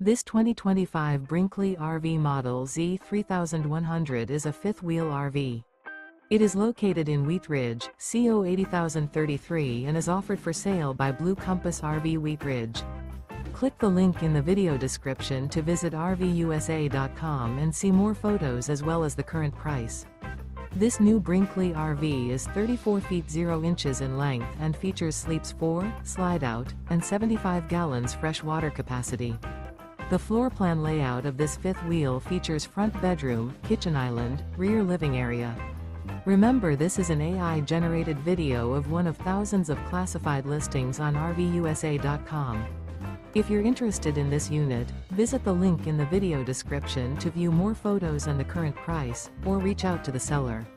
This 2025 Brinkley RV Model Z 3100 is a fifth-wheel RV. It is located in Wheat Ridge, CO 80033 and is offered for sale by Blue Compass RV Wheat Ridge. Click the link in the video description to visit RVUSA.com and see more photos as well as the current price. This new Brinkley RV is 34 feet 0 inches in length and features sleeps 4, Slideout, and 75 gallons fresh water capacity. The floor plan layout of this fifth wheel features front bedroom, kitchen island, rear living area. Remember, this is an AI-generated video of one of thousands of classified listings on RVUSA.com. If you're interested in this unit, visit the link in the video description to view more photos and the current price, or reach out to the seller.